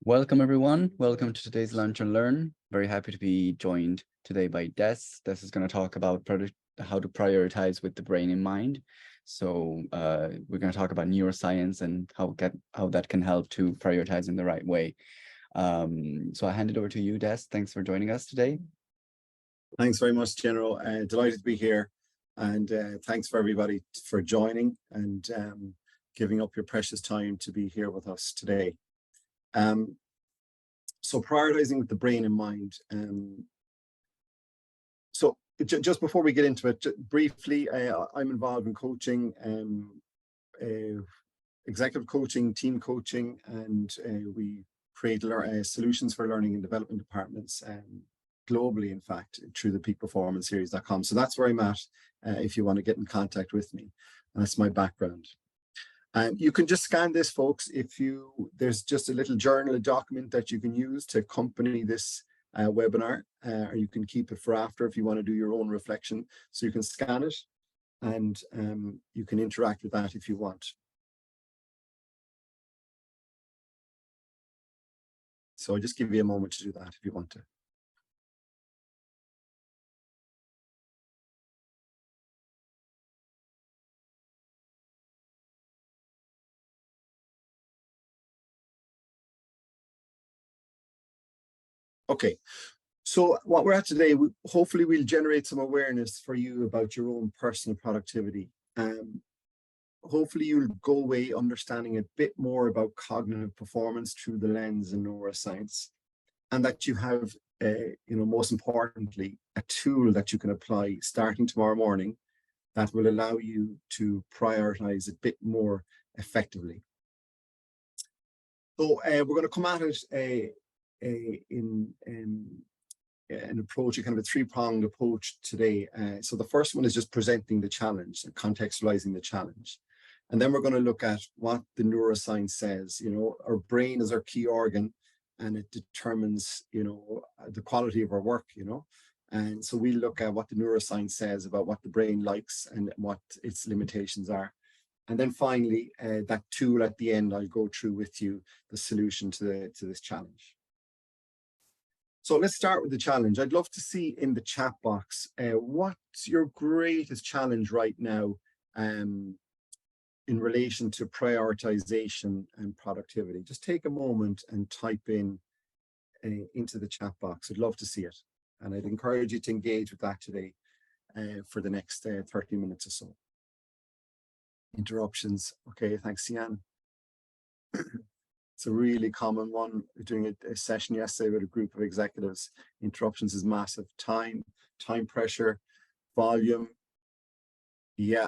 Welcome, everyone. Welcome to today's Lunch and Learn. Very happy to be joined today by Des. Des is going to talk about how to prioritize with the brain in mind. So we're going to talk about neuroscience and how that can help to prioritize in the right way. So I hand it over to you, Des. Thanks for joining us today. Thanks very much, General. Delighted to be here. And thanks for everybody for joining and giving up your precious time to be here with us today. So prioritizing with the brain in mind. So just before we get into it, briefly, I'm involved in coaching, executive coaching, team coaching, and we create solutions for learning and development departments globally, in fact, through the peakperformanceseries.com. So that's where I'm at if you want to get in contact with me. And that's my background. You can just scan this, folks. There's just a little journal, a document that you can use to accompany this webinar, or you can keep it for after if you want to do your own reflection. So you can scan it and you can interact with that if you want. So I'll just give you a moment to do that if you want to. Okay, so what we're at today, hopefully we'll generate some awareness for you about your own personal productivity. Hopefully you'll go away understanding a bit more about cognitive performance through the lens of neuroscience, and that you have, most importantly, a tool that you can apply starting tomorrow morning that will allow you to prioritize a bit more effectively. So we're going to come at it in an approach, a kind of a three-pronged approach today. So the first one is just presenting the challenge and contextualizing the challenge. And then we're going to look at what the neuroscience says. Our brain is our key organ, and it determines, the quality of our work, And so we look at what the neuroscience says about what the brain likes and what its limitations are. And then finally, that tool at the end, I'll go through with you the solution to this challenge. So let's start with the challenge. I'd love to see in the chat box, what's your greatest challenge right now in relation to prioritization and productivity? Just take a moment and type into the chat box. I'd love to see it. And I'd encourage you to engage with that today for the next 30 minutes or so. Interruptions. Okay, thanks, Sian. It's a really common one. We're doing a session yesterday with a group of executives. Interruptions is massive. Time pressure, volume. Yeah.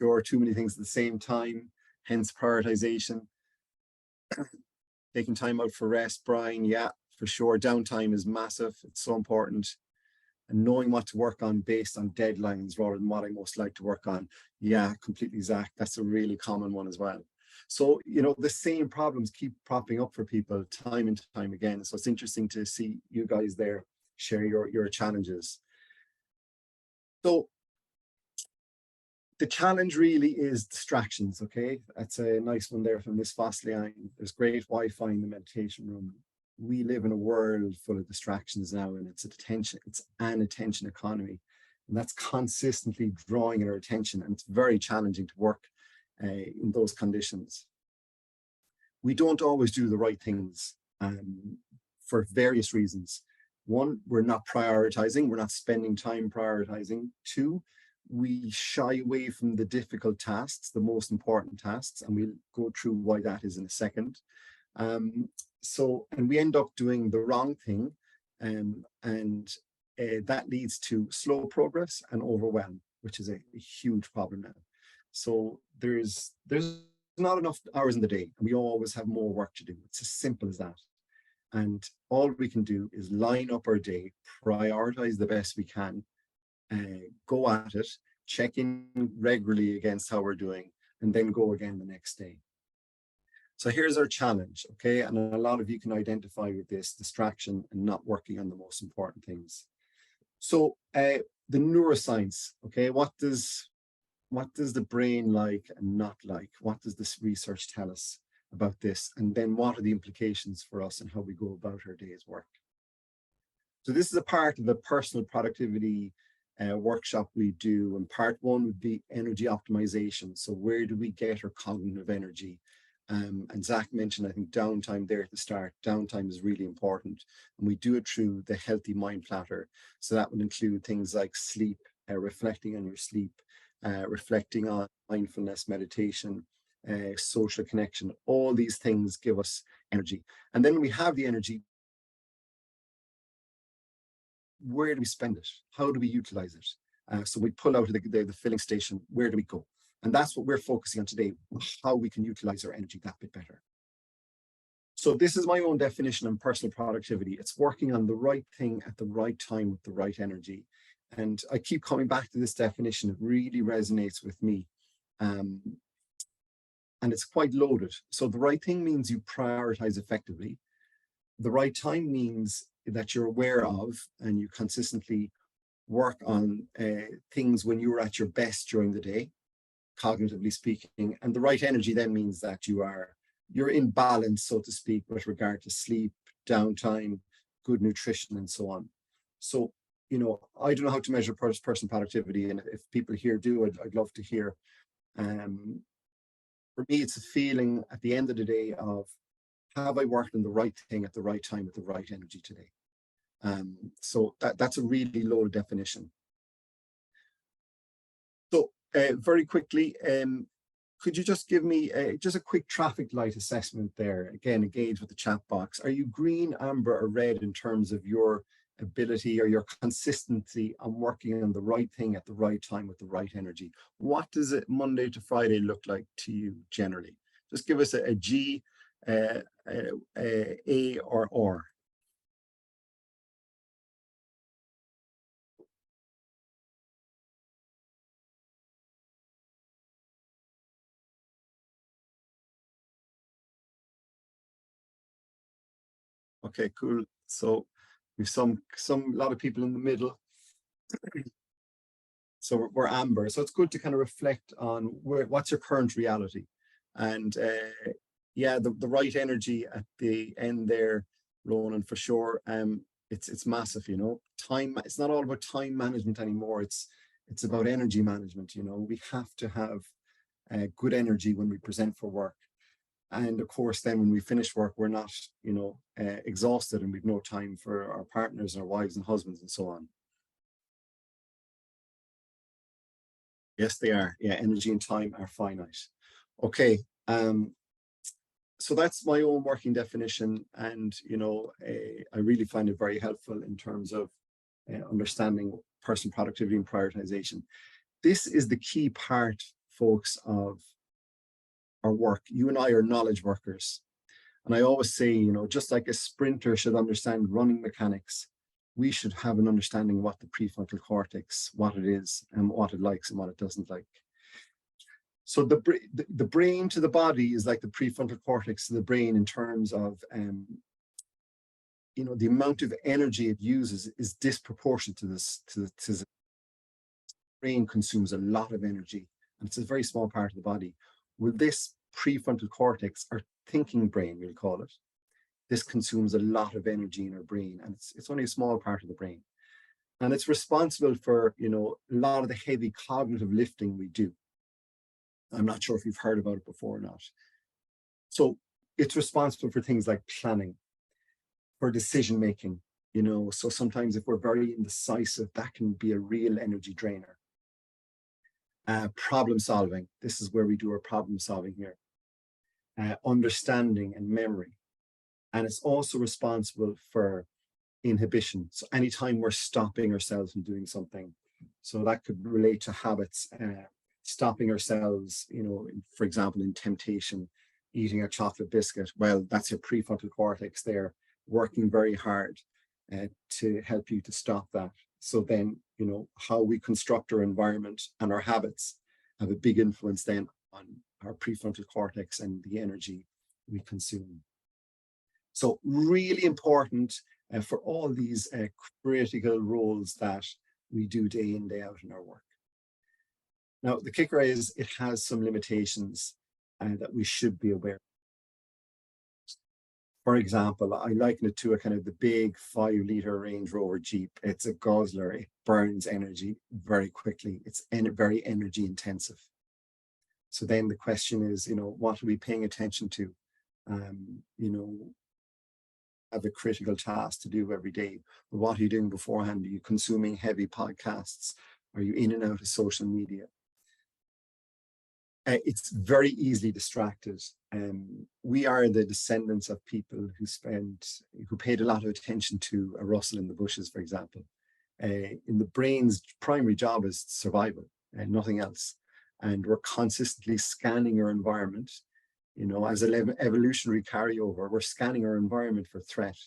Sure, too many things at the same time, hence prioritization. Taking time out for rest, Brian. Yeah, for sure. Downtime is massive. It's so important. And knowing what to work on based on deadlines rather than what I most like to work on. Yeah, completely, Zach. That's a really common one as well. So, the same problems keep popping up for people time and time again. So it's interesting to see you guys there share your challenges. So the challenge really is distractions, okay? That's a nice one there from Miss Foslian. There's great Wi-Fi in the meditation room. We live in a world full of distractions now, and it's an attention economy. And that's consistently drawing our attention, and it's very challenging to work in those conditions. We don't always do the right things for various reasons. One, we're not prioritizing. We're not spending time prioritizing. Two, we shy away from the difficult tasks, the most important tasks, and we'll go through why that is in a second. And we end up doing the wrong thing, and that leads to slow progress and overwhelm, which is a huge problem now. So there's not enough hours in the day, and we always have more work to do. It's as simple as that. And all we can do is line up our day, prioritize the best we can, go at it, check in regularly against how we're doing, and then go again the next day. So here's our challenge, okay? And a lot of you can identify with this distraction and not working on the most important things. So the neuroscience, okay? What does the brain like and not like? What does this research tell us? about this, and then what are the implications for us and how we go about our day's work. So this is a part of the personal productivity workshop we do, and part one would be energy optimization. So where do we get our cognitive energy? And Zach mentioned, I think, downtime there at the start. Downtime is really important, and we do it through the Healthy Mind Platter. So that would include things like sleep, reflecting on your sleep, reflecting on mindfulness, meditation, social connection. All these things give us energy. And then we have the energy. Where do we spend it? How do we utilize it? So we pull out of the filling station. Where do we go? And that's what we're focusing on today, how we can utilize our energy that bit better. So this is my own definition of personal productivity. It's working on the right thing at the right time with the right energy. And I keep coming back to this definition. It really resonates with me. And it's quite loaded. So the right thing means you prioritize effectively. The right time means that you're aware of and you consistently work on things when you're at your best during the day, cognitively speaking. And the right energy then means that you're in balance, so to speak, with regard to sleep, downtime, good nutrition, and so on. So, you know, I don't know how to measure personal productivity, and if people here do, I'd love to hear. For me, it's a feeling at the end of the day of, have I worked on the right thing at the right time with the right energy today? So that's a really low definition. So very quickly, could you just give me just a quick traffic light assessment there? Again, engage with the chat box. Are you green, amber, or red in terms of your ability or your consistency on working on the right thing at the right time with the right energy? What does it Monday to Friday look like to you generally? Just give us a G, A, or R. Okay, cool. So we've a lot of people in the middle. So we're amber. So it's good to kind of reflect on what's your current reality. And yeah, the right energy at the end there, Ronan, for sure. It's massive, you know. Time, it's not all about time management anymore. It's about energy management, you know. We have to have good energy when we present for work. And of course, then when we finish work, we're not, you know, exhausted, and we've no time for our partners, our wives and husbands, and so on. Yes, they are. Yeah, energy and time are finite. Okay. So that's my own working definition, and you know, I really find it very helpful in terms of understanding personal productivity and prioritization. This is the key part, folks, of our work. You and I are knowledge workers. And I always say, you know, just like a sprinter should understand running mechanics, we should have an understanding of what the prefrontal cortex, what it is, and what it likes and what it doesn't like. So the brain to the body is like the prefrontal cortex to the brain in terms of, you know, the amount of energy it uses is disproportionate to this. The brain consumes a lot of energy, and it's a very small part of the body. With this prefrontal cortex, or thinking brain, we'll call it, this consumes a lot of energy in our brain, and it's only a small part of the brain. And it's responsible for, you know, a lot of the heavy cognitive lifting we do. I'm not sure if you've heard about it before or not. So it's responsible for things like planning, for decision making, you know. So sometimes if we're very indecisive, that can be a real energy drainer. Problem solving, this is where we do our problem solving here. Understanding and memory. And it's also responsible for inhibition. So anytime we're stopping ourselves from doing something. So that could relate to habits, stopping ourselves, you know, for example, in temptation, eating a chocolate biscuit. Well, that's your prefrontal cortex there, working very hard to help you to stop that. So then, you know, how we construct our environment and our habits have a big influence then on our prefrontal cortex and the energy we consume. So really important for all these critical roles that we do day in, day out in our work. Now, the kicker is it has some limitations that we should be aware of. For example, I liken it to a kind of the big 5-liter Range Rover Jeep. It's a guzzler. It burns energy very quickly. It's very energy intensive. So then the question is, what are we paying attention to? Have a critical task to do every day. But what are you doing beforehand? Are you consuming heavy podcasts? Are you in and out of social media? It's very easily distracted. We are the descendants of people who paid a lot of attention to a rustle in the bushes, for example. In the brain's primary job is survival and nothing else. And we're consistently scanning our environment. As an evolutionary carryover, we're scanning our environment for threat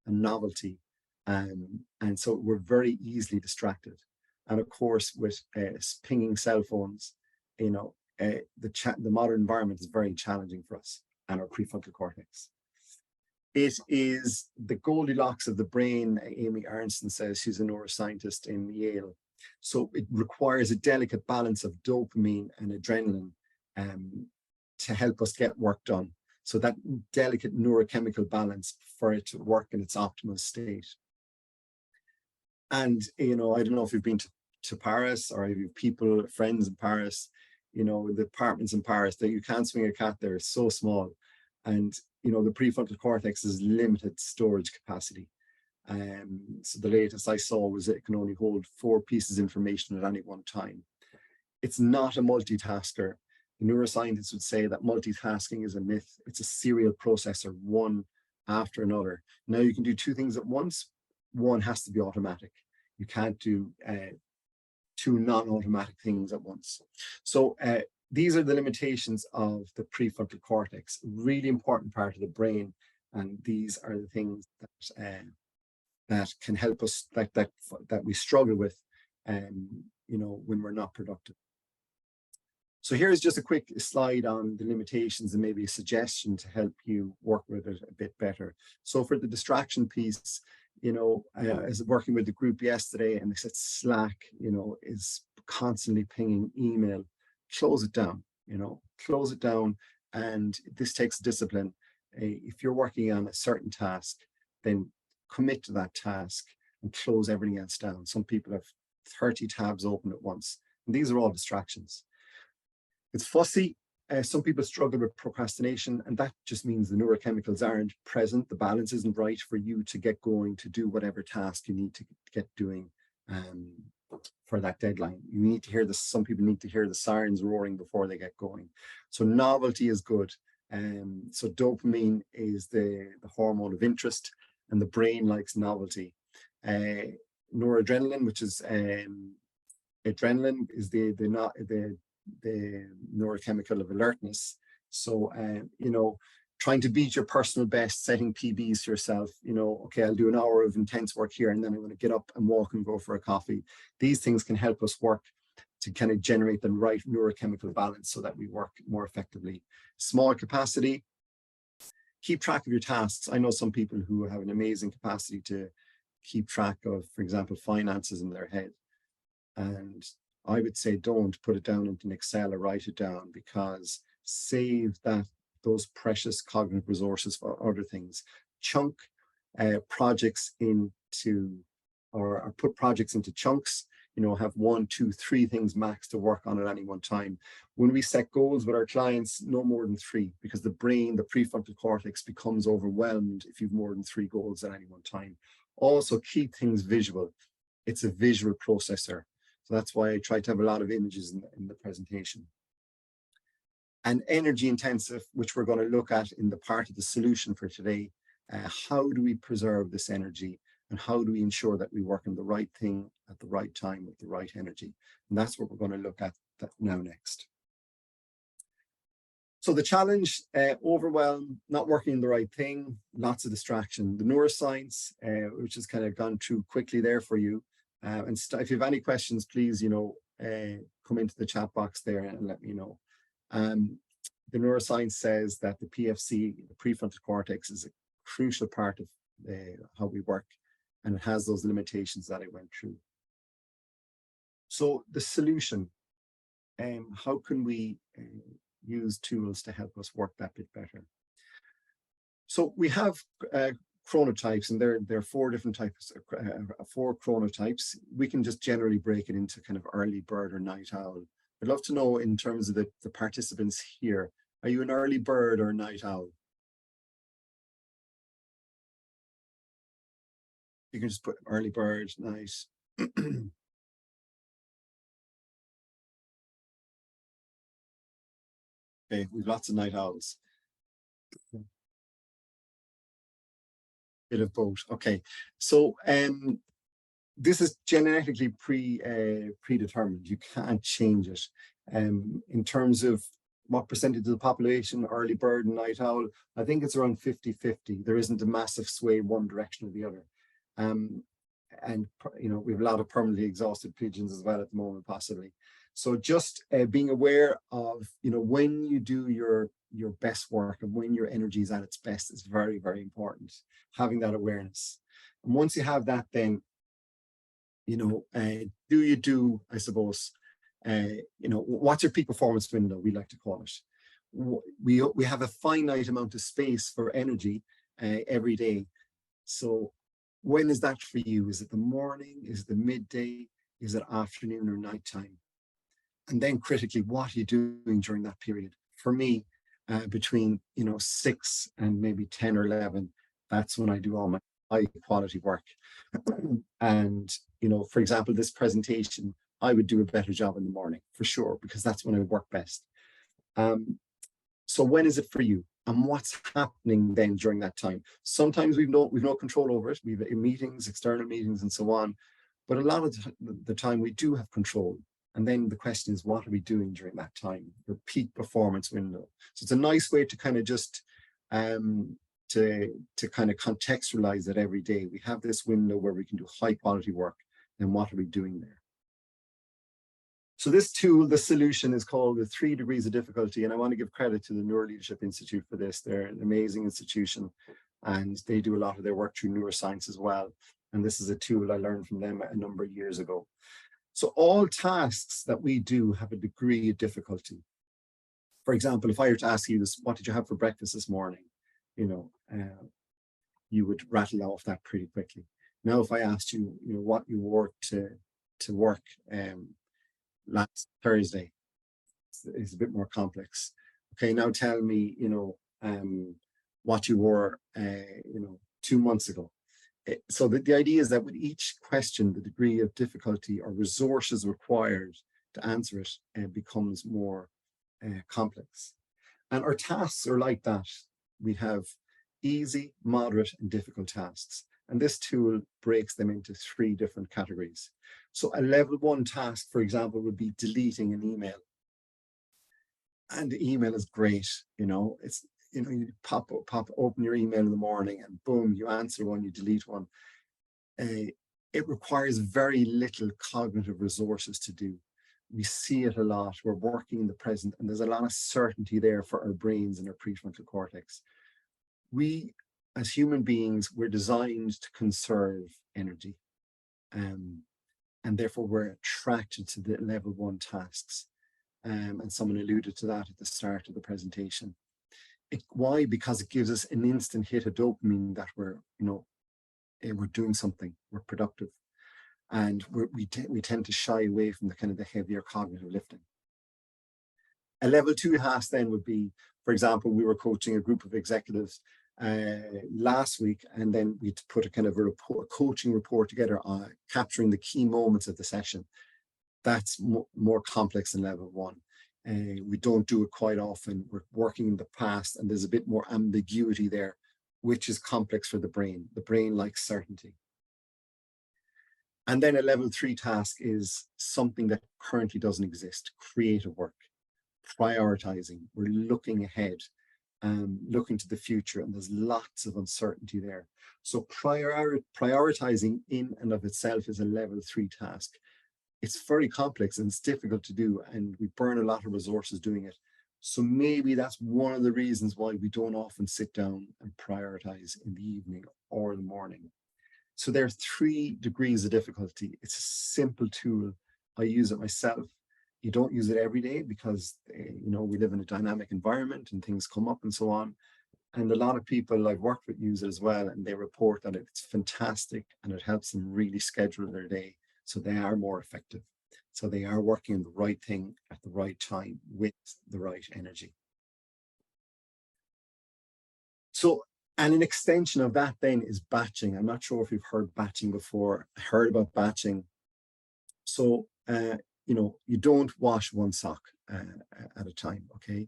and novelty. And so we're very easily distracted. And of course, with pinging cell phones, the modern environment is very challenging for us and our prefrontal cortex. It is the Goldilocks of the brain, Amy Arnson says. She's a neuroscientist in Yale. So it requires a delicate balance of dopamine and adrenaline to help us get work done. So that delicate neurochemical balance for it to work in its optimal state. And, I don't know if you've been to Paris, or if you have friends in Paris, the apartments in Paris, that you can't swing a cat there. It's so small. And, the prefrontal cortex is limited storage capacity. So the latest I saw was it can only hold 4 pieces of information at any one time. It's not a multitasker. Neuroscientists would say that multitasking is a myth. It's a serial processor, one after another. Now you can do 2 things at once. One has to be automatic. You can't do 2 non-automatic things at once. So these are the limitations of the prefrontal cortex, really important part of the brain. And these are the things that can help us, that we struggle with, when we're not productive. So here's just a quick slide on the limitations and maybe a suggestion to help you work with it a bit better. So for the distraction piece, I was working with the group yesterday, and they said Slack, is constantly pinging email. Close it down, close it down. And this takes discipline. If you're working on a certain task, then commit to that task and close everything else down. Some people have 30 tabs open at once, and these are all distractions. It's fussy. Some people struggle with procrastination, and that just means the neurochemicals aren't present. The balance isn't right for you to get going to do whatever task you need to get doing for that deadline. You need to hear some people need to hear the sirens roaring before they get going. So novelty is good. So dopamine is the hormone of interest, and the brain likes novelty. Noradrenaline, which is adrenaline, is the neurochemical of alertness. So, trying to beat your personal best, setting PBs to yourself, okay, I'll do an hour of intense work here, and then I'm going to get up and walk and go for a coffee. These things can help us work to kind of generate the right neurochemical balance so that we work more effectively. Small capacity, keep track of your tasks. I know some people who have an amazing capacity to keep track of, for example, finances in their head. And I would say don't put it down into an Excel or write it down, because save those precious cognitive resources for other things. Chunk projects into, or put projects into chunks, have 1, 2, 3 things max to work on at any one time. When we set goals with our clients, no more than 3, because the brain, the prefrontal cortex, becomes overwhelmed if you've more than 3 goals at any one time. Also, keep things visual. It's a visual processor. So that's why I try to have a lot of images in the presentation. And energy intensive, which we're going to look at in the part of the solution for today. How do we preserve this energy, and how do we ensure that we work on the right thing at the right time with the right energy? And that's what we're going to look at now next. So the challenge, overwhelm, not working on the right thing, lots of distraction. The neuroscience, which has kind of gone through quickly there for you. And if you have any questions, please, come into the chat box there and let me know. The neuroscience says that the PFC, the prefrontal cortex, is a crucial part of how we work, and it has those limitations that I went through. So the solution, how can we use tools to help us work that bit better? So we have chronotypes, and there are 4 different types, 4 chronotypes. We can just generally break it into kind of early bird or night owl. I'd love to know, in terms of the participants here, are you an early bird or a night owl? You can just put early bird, night. Okay, we've lots of night owls. Bit of both. Okay, so this is genetically predetermined. You can't change it. In terms of what percentage of the population, early bird and night owl, I think it's around 50-50. There isn't a massive sway one direction or the other. And we have a lot of permanently exhausted pigeons as well at the moment, possibly. So just being aware of, when you do your best work and when your energy is at its best is very, very important. Having that awareness. And once you have that, then, I suppose, what's your peak performance window, we like to call it. We have a finite amount of space for energy every day. So when is that for you? Is it the morning? Is it the midday? Is it afternoon or nighttime? And then critically, what are you doing during that period? For me, between 6 and maybe 10 or 11, that's when I do all my high quality work. And for example, this presentation, I would do a better job in the morning for sure, because that's when I work best. So when is it for you? And what's happening then during that time? Sometimes we've no control over it. We've meetings, external meetings, and so on. But a lot of the time we do have control. And then the question is, what are we doing during that time? Your peak performance window. So it's a nice way to kind of just to kind of contextualize it every day. We have this window where we can do high quality work. And what are we doing there? So this tool, the solution, is called the 3 degrees of difficulty. And I want to give credit to the Neuroleadership Institute for this. They're an amazing institution, and they do a lot of their work through neuroscience as well. And this is a tool I learned from them a number of years ago. So all tasks that we do have a degree of difficulty. For example, if I were to ask you this, what did you have for breakfast this morning? You would rattle off that pretty quickly. Now, if I asked you, what you wore to work last Thursday, it's a bit more complex. Okay, now tell me, what you wore, 2 months ago. So the idea is that with each question, the degree of difficulty or resources required to answer it becomes more complex. And our tasks are like that. We have easy, moderate, and difficult tasks. And this tool breaks them into 3 different categories. So a level 1 task, for example, would be deleting an email. And the email is great, it's, you open your email in the morning and boom, you answer one, you delete one. It requires very little cognitive resources to do. We see it a lot. We're working in the present, and there's a lot of certainty there for our brains and our prefrontal cortex. We, as human beings, we're designed to conserve energy. And therefore we're attracted to the level 1 tasks. And someone alluded to that at the start of the presentation. Why? Because it gives us an instant hit of dopamine that we're doing something, we're productive. And we tend to shy away from the kind of the heavier cognitive lifting. A level 2 task then would be, for example, we were coaching a group of executives last week, and then we put a kind of a coaching report together on capturing the key moments of the session. That's more complex than level 1. We don't do it quite often. We're working in the past, and there's a bit more ambiguity there, which is complex for the brain. The brain likes certainty. And then a level 3 task is something that currently doesn't exist: creative work, prioritizing. We're looking ahead, looking to the future, and there's lots of uncertainty there. So prioritizing in and of itself is a level 3 task. It's very complex and it's difficult to do, and we burn a lot of resources doing it. So maybe that's one of the reasons why we don't often sit down and prioritize in the evening or the morning. So there are 3 degrees of difficulty. It's a simple tool. I use it myself. You don't use it every day because we live in a dynamic environment and things come up and so on. And a lot of people I've worked with use it as well, and they report that it's fantastic and it helps them really schedule their day so they are more effective. So they are working on the right thing at the right time with the right energy. So, and an extension of that then is batching. I'm not sure if you've heard batching before. I heard about batching. So, you don't wash one sock at a time, okay?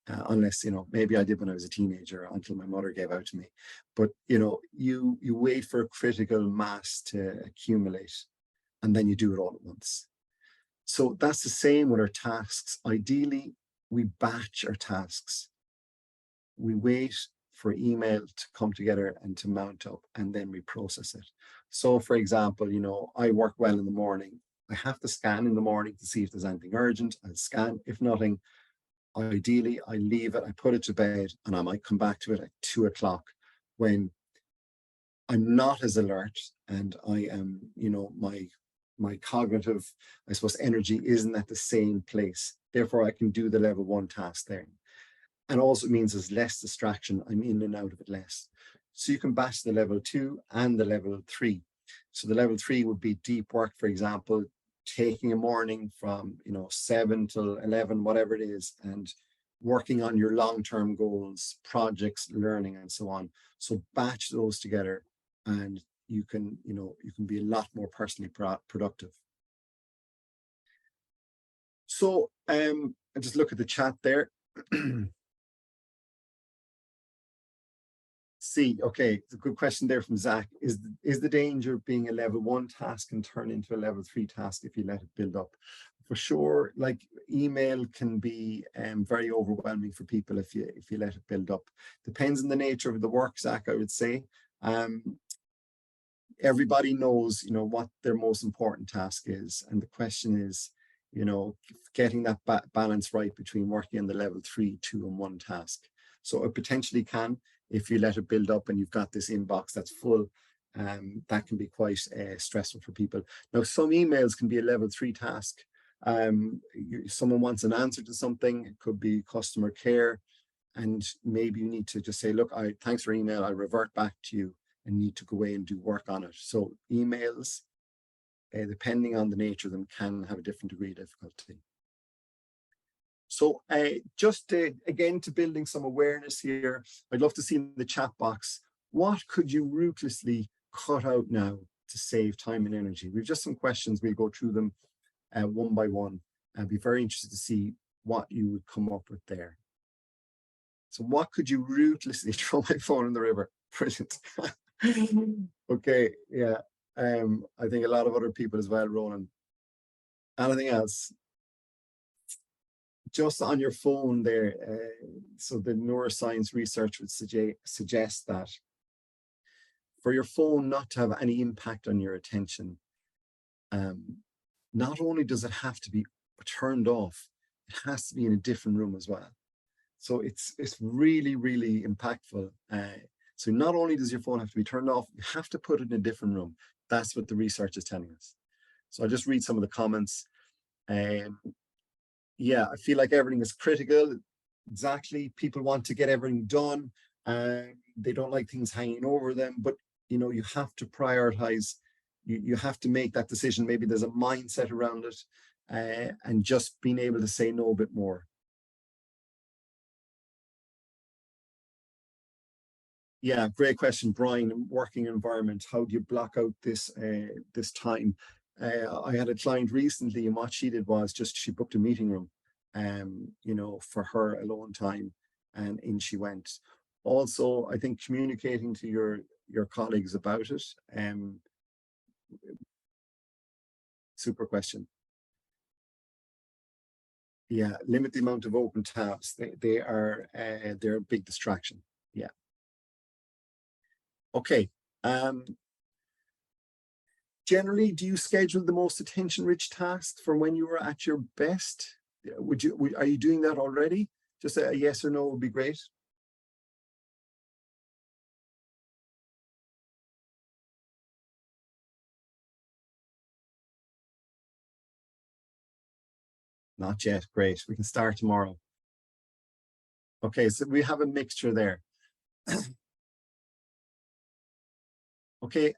Unless, maybe I did when I was a teenager until my mother gave out to me. But, you wait for a critical mass to accumulate and then you do it all at once. So that's the same with our tasks. Ideally, we batch our tasks. We wait for email to come together and to mount up, and then we process it. So for example, I work well in the morning. I have to scan in the morning to see if there's anything urgent. I'll scan. If nothing, ideally, I leave it, I put it to bed, and I might come back to it at 2 o'clock when I'm not as alert and I am, my cognitive, I suppose, energy isn't at the same place. Therefore, I can do the level 1 task there. And also means there's less distraction. I'm in and out of it less. So you can batch the level 2 and the level 3. So the level 3 would be deep work, for example, taking a morning from 7 till 11, whatever it is, and working on your long-term goals, projects, learning, and so on. So batch those together, and you can be a lot more personally productive. So I just look at the chat there. Okay, it's a good question there from Zach. Is the danger of being a level 1 task and turn into a level 3 task if you let it build up? For sure, like email can be very overwhelming for people if you let it build up. Depends on the nature of the work, Zach, I would say. Everybody knows, what their most important task is. And the question is, getting that balance right between working on the level 3, 2, and 1 task. So it potentially can, if you let it build up and you've got this inbox that's full, that can be quite stressful for people. Now, some emails can be a level 3 task. Someone wants an answer to something, it could be customer care, and maybe you need to just say, look, thanks for email, I'll revert back to you, and need to go away and do work on it. So emails, depending on the nature of them, can have a different degree of difficulty. So just again, to building some awareness here, I'd love to see in the chat box, what could you ruthlessly cut out now to save time and energy? We've just some questions, we'll go through them one by one. I'd be very interested to see what you would come up with there. So what could you ruthlessly throw my phone in the river? Brilliant. Okay, yeah. I think a lot of other people as well, Roland. Anything else? Just on your phone there, so the neuroscience research would suggest that for your phone not to have any impact on your attention, not only does it have to be turned off, it has to be in a different room as well. So it's really, really impactful. So not only does your phone have to be turned off, you have to put it in a different room. That's what the research is telling us. So I'll just read some of the comments. Yeah, I feel like everything is critical. Exactly. People want to get everything done. They don't like things hanging over them, but you have to prioritize. You have to make that decision. Maybe there's a mindset around it, and just being able to say no a bit more. Yeah, great question, Brian. Working environment, how do you block out this time? I had a client recently, and what she did was she booked a meeting room, for her alone time, and in she went. Also, I think communicating to your colleagues about it. Super question. Yeah, limit the amount of open tabs. They're a big distraction. Yeah. Okay. Generally, do you schedule the most attention-rich tasks for when you are at your best? Are you doing that already? Just a yes or no would be great. Not yet. Great. We can start tomorrow. Okay, so we have a mixture there. Okay,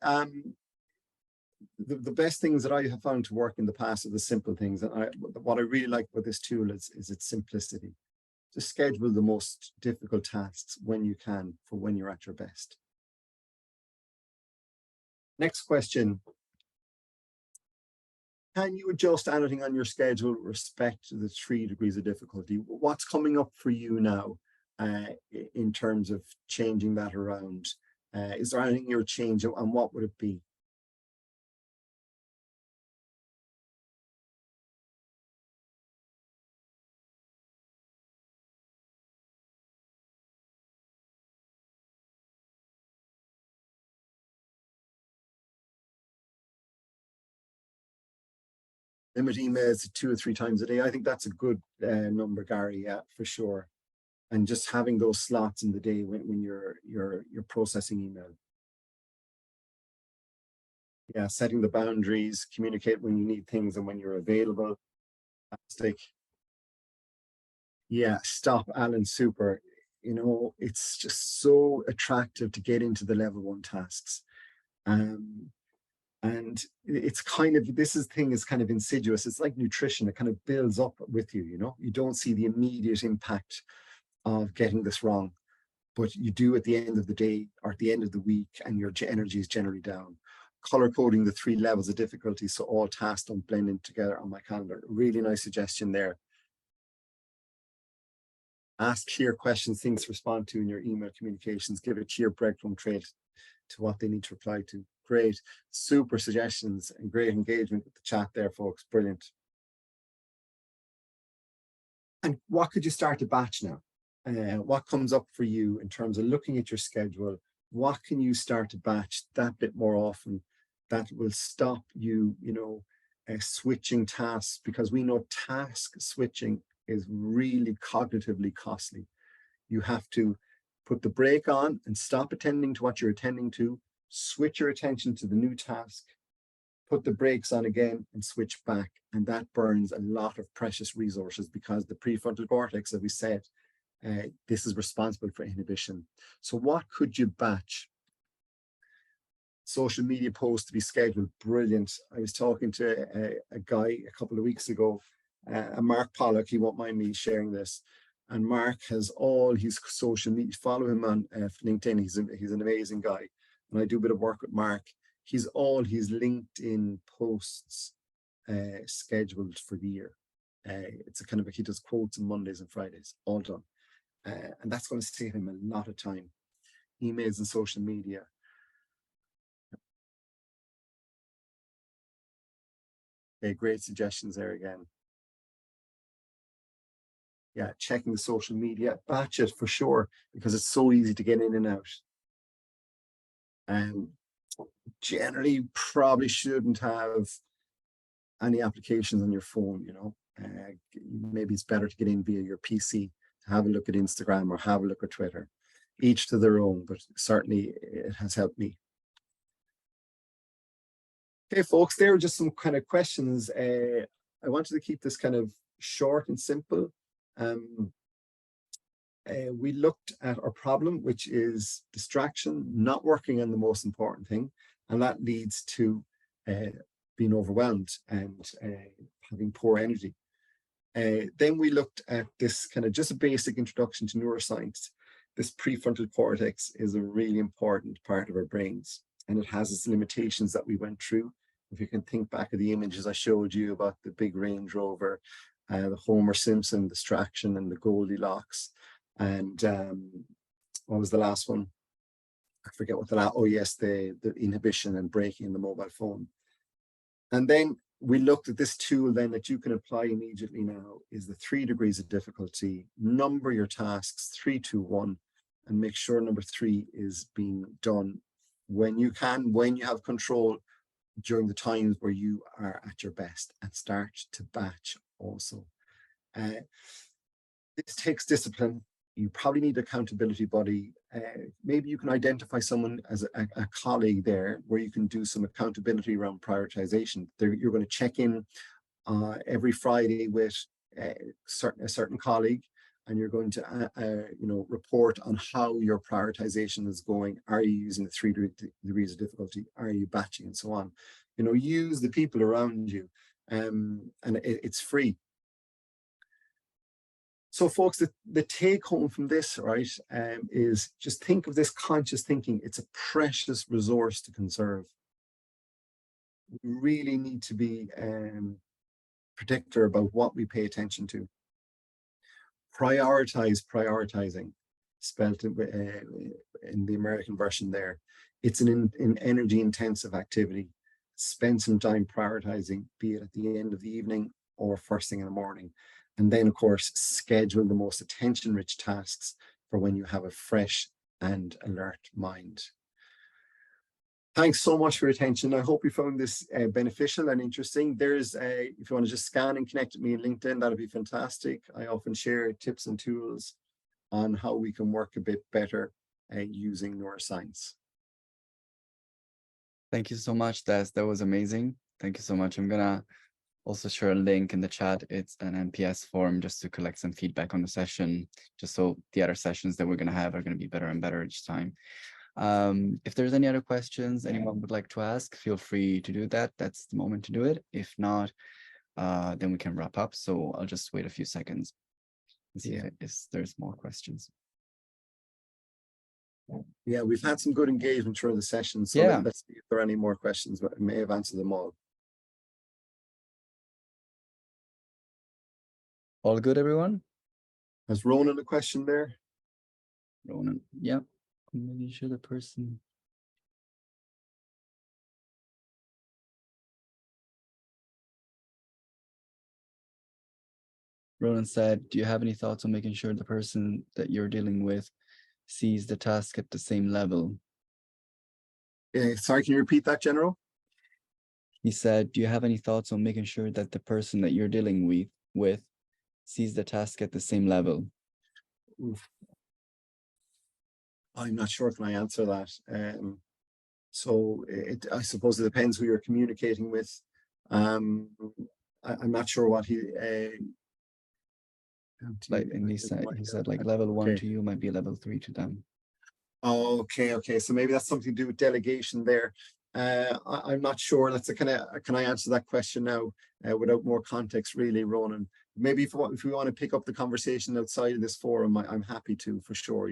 the best things that I have found to work in the past are the simple things. And what I really like about this tool is its simplicity. Just schedule the most difficult tasks when you can for when you're at your best. Next question. Can you adjust anything on your schedule with respect to the 3 degrees of difficulty? What's coming up for you now in terms of changing that around? Is there anything you're changing, and what would it be? Limit emails to 2 or 3 times a day. I think that's a good number, Gary. Yeah, for sure. And just having those slots in the day when you're processing email. Yeah, setting the boundaries, communicate when you need things and when you're available. Fantastic. Yeah, stop, Alan. Super. You know, it's just so attractive to get into the level 1 tasks. And it's kind of, thing is kind of insidious. It's like nutrition. It kind of builds up with you, you know. You don't see the immediate impact of getting this wrong, but you do at the end of the day or at the end of the week, and your energy is generally down. Color coding the 3 levels of difficulty so all tasks don't blend in together on my calendar. Really nice suggestion there. Ask clear questions, things to respond to in your email communications. Give a clear breadcrumb trail to what they need to reply to. Great, super suggestions and great engagement with the chat there, folks. Brilliant. And what could you start to batch now? What comes up for you in terms of looking at your schedule? What can you start to batch that bit more often that will stop you, switching tasks? Because we know task switching is really cognitively costly. You have to put the brake on and stop attending to what you're attending to, switch your attention to the new task, put the brakes on again and switch back. And that burns a lot of precious resources because the prefrontal cortex, as we said, this is responsible for inhibition. So what could you batch? Social media posts to be scheduled. Brilliant. I was talking to a guy a couple of weeks ago, Mark Pollock, he won't mind me sharing this. And Mark has all his social media. Follow him on LinkedIn. He's an amazing guy. And I do a bit of work with Mark. He's all his LinkedIn posts scheduled for the year. It's a kind of he does quotes on Mondays and Fridays, all done. And that's going to save him a lot of time. Emails and social media. Okay, great suggestions there again. Yeah, checking the social media, batch it for sure, because it's so easy to get in and out. Generally, probably shouldn't have any applications on your phone, maybe it's better to get in via your PC to have a look at Instagram or have a look at Twitter. Each to their own, but certainly it has helped me. Okay, folks, there are just some kind of questions. I wanted to keep this kind of short and simple. We looked at our problem, which is distraction, not working on the most important thing, and that leads to being overwhelmed and having poor energy. Then we looked at this kind of just a basic introduction to neuroscience. This prefrontal cortex is a really important part of our brains, and it has its limitations that we went through. If you can think back of the images I showed you about the big Range Rover, the Homer Simpson distraction and the Goldilocks, and what was the last one? I forget what the last, oh yes, the inhibition and braking in the mobile phone. And then we looked at this tool then that you can apply immediately now is the 3 degrees of difficulty. Number your tasks 3, 2, 1, and make sure number 3 is being done when you can, when you have control, during the times where you are at your best, and start to batch also. This takes discipline. You probably need accountability buddy. Maybe you can identify someone as a colleague there where you can do some accountability around prioritization. You're going to check in every Friday with a certain colleague, and you're going to, report on how your prioritization is going. Are you using the 3 degrees of difficulty? Are you batching, and so on? Use the people around you, and it's free. So folks, the take home from this, right, is just think of this conscious thinking. It's a precious resource to conserve. We really need to be particular about what we pay attention to. Prioritizing, spelled in the American version there. It's an energy intensive activity. Spend some time prioritizing, be it at the end of the evening or first thing in the morning. And then, of course, schedule the most attention-rich tasks for when you have a fresh and alert mind. Thanks so much for your attention. I hope you found this beneficial and interesting. There's if you want to just scan and connect with me on LinkedIn, that'd be fantastic. I often share tips and tools on how we can work a bit better using neuroscience. Thank you so much, Des. That was amazing. Thank you so much. I'm gonna also share a link in the chat. It's an NPS form just to collect some feedback on the session, just so the other sessions that we're gonna have are gonna be better and better each time. If there's any other questions anyone would like to ask, feel free to do that. That's the moment to do it. If not, then we can wrap up. So I'll just wait a few seconds and see if there's more questions. Yeah, we've had some good engagement through the session. So let's see if there are any more questions, but I may have answered them all. All good, everyone? Has Ronan a question there? Ronan, yeah. Maybe show the person. Ronan said, do you have any thoughts on making sure the person that you're dealing with sees the task at the same level? Sorry, can you repeat that, General? He said, do you have any thoughts on making sure that the person that you're dealing with sees the task at the same level? Oof. I'm not sure can I answer that. So I suppose it depends who you're communicating with. I'm not sure what he like, and he said like level 1 to you might be level 3 to them. Oh, okay. So maybe that's something to do with delegation there. I'm not sure. That's a kind of, can I answer that question now without more context, really, Ronan? Maybe if we want to pick up the conversation outside of this forum, I'm happy to, for sure,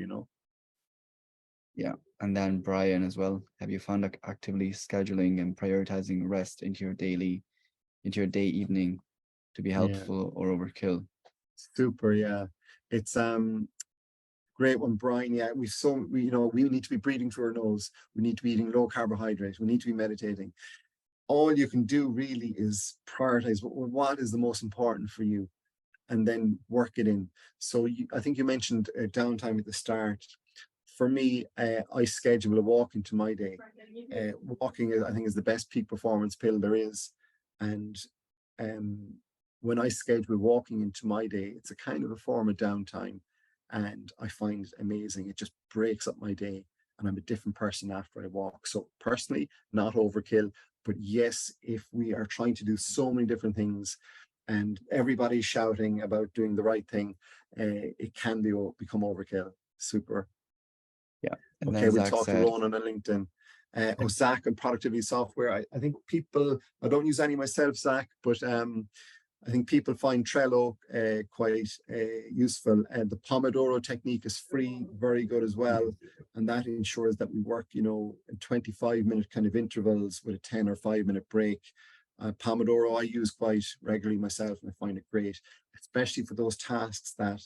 Yeah, and then Brian as well. Have you found actively scheduling and prioritizing rest into your day, evening to be helpful or overkill? Super, yeah. It's great one, Brian. Yeah, we need to be breathing through our nose. We need to be eating low carbohydrates. We need to be meditating. All you can do really is prioritize what is the most important for you, and then work it in. So I think you mentioned downtime at the start. For me, I schedule a walk into my day. Walking, I think, is the best peak performance pill there is. And when I schedule walking into my day, it's a kind of a form of downtime. And I find it amazing. It just breaks up my day, and I'm a different person after I walk. So personally, not overkill. But yes, if we are trying to do so many different things and everybody's shouting about doing the right thing, it can become overkill. Super. Yeah. Okay, we'll talk to Ronan on LinkedIn. Zach and productivity software. I think people, I don't use any myself, Zach, but I think people find Trello quite useful. And the Pomodoro technique is free, very good as well. And that ensures that we work, in 25-minute kind of intervals with a 10 or 5-minute break. Pomodoro I use quite regularly myself, and I find it great, especially for those tasks that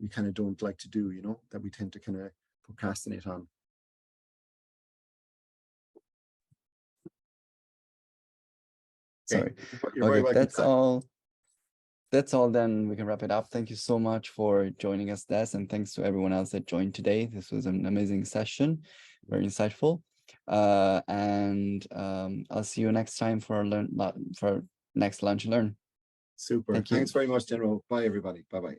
we kind of don't like to do, that we tend to kind of procrastinate on. Sorry. Okay, that's all. That's all then. We can wrap it up. Thank you so much for joining us, Des, and thanks to everyone else that joined today. This was an amazing session, very insightful. And I'll see you next time for our next Lunch and Learn. Super. Thanks very much, General. Bye, everybody. Bye-bye.